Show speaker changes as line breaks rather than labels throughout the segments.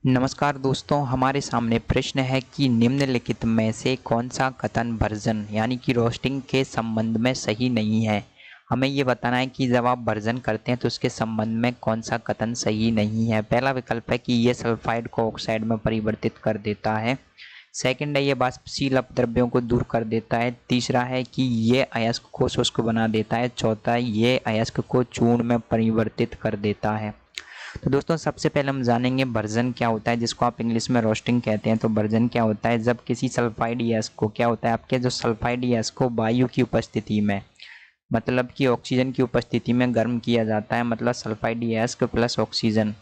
नमस्कार दोस्तों, हमारे सामने प्रश्न है कि निम्नलिखित में से कौन सा कथन भर्जन यानी कि रोस्टिंग के संबंध में सही नहीं है। हमें ये बताना है कि जब आप भर्जन करते हैं तो उसके संबंध में कौन सा कथन सही नहीं है। पहला विकल्प है कि ये सल्फाइड को ऑक्साइड में परिवर्तित कर देता है। सेकंड है ये वाष्पशील अपद्रव्यों को दूर कर देता है। तीसरा है कि ये अयस्क को शुष्क बना देता है। चौथा ये अयस्क को चूर्ण में परिवर्तित कर देता है। तो दोस्तों सबसे पहले हम जानेंगे भर्जन क्या होता है, जिसको आप इंग्लिश में रोस्टिंग कहते हैं। तो भर्जन क्या होता है, जब किसी सल्फाइड गैस को क्या होता है, आपके जो सल्फाइड गैस को वायु की उपस्थिति में मतलब कि ऑक्सीजन की उपस्थिति में गर्म किया जाता है, मतलब सल्फाइड गैस प्लस ऑक्सीजन।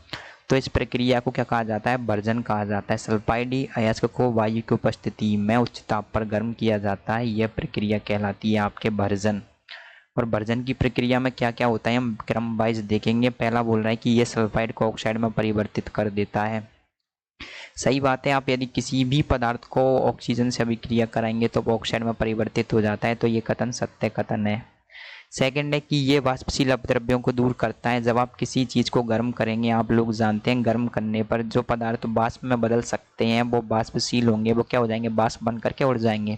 तो इस प्रक्रिया को क्या कहा जाता है, भर्जन कहा जाता है। सल्फाइड अयस्क को वायु की उपस्थिति में उच्च ताप पर गर्म किया जाता है, यह प्रक्रिया कहलाती है आपके भर्जन। और भर्जन की प्रक्रिया में क्या क्या होता है हम क्रम वाइज देखेंगे। पहला बोल रहा है कि ये सल्फाइड को ऑक्साइड में परिवर्तित कर देता है। सही बात है, आप यदि किसी भी पदार्थ को ऑक्सीजन से अभिक्रिया कराएंगे तो वो ऑक्साइड में परिवर्तित हो जाता है, तो ये कथन सत्य कथन है। सेकंड है कि ये वाष्पशील अपद्रव्यों को दूर करता है। जब आप किसी चीज़ को गर्म करेंगे, आप लोग जानते हैं गर्म करने पर जो पदार्थ वाष्प में बदल सकते हैं वो वाष्पशील होंगे, वो क्या हो जाएंगे, वाष्प बन करके उड़ जाएंगे।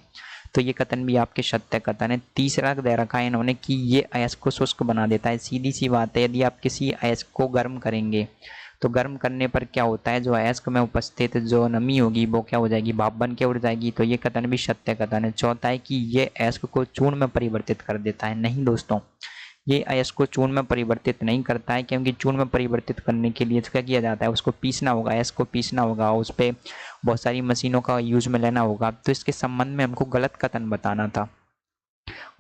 तो ये कथन भी आपके सत्य कथन है। तीसरा दे रखा है इन्होंने कि ये अयस्क को शुष्क बना देता है। सीधी सी बात है, यदि आप किसी अयस्क को गर्म करेंगे तो गर्म करने पर क्या होता है, जो अयस्क में उपस्थित जो नमी होगी वो क्या हो जाएगी, भाप बन के उड़ जाएगी। तो ये कथन भी सत्य कथन है। चौथा है कि ये अयस्क को चूर्ण में परिवर्तित कर देता है। नहीं दोस्तों, ये अयस्क को चूर्ण में परिवर्तित नहीं करता है, क्योंकि चूर्ण में परिवर्तित करने के लिए क्या किया जाता है, उसको पीसना होगा, अयस्क को पीसना होगा, उस पर बहुत सारी मशीनों का यूज में लेना होगा। तो इसके संबंध में हमको गलत कथन बताना था,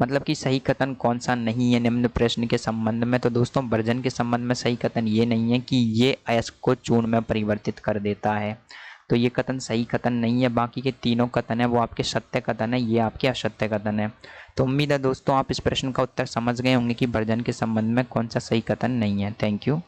मतलब कि सही कथन कौन सा नहीं है निम्न प्रश्न के संबंध में। तो दोस्तों भर्जन के संबंध में सही कथन ये नहीं है कि ये अयस्क को चूर्ण में परिवर्तित कर देता है। तो ये कथन सही कथन नहीं है। बाकी के तीनों कथन है वो आपके सत्य कथन है, ये आपके असत्य कथन है। तो उम्मीद है दोस्तों आप इस प्रश्न का उत्तर समझ गए होंगे कि भर्जन के संबंध में कौन सा सही कथन नहीं है। Thank you.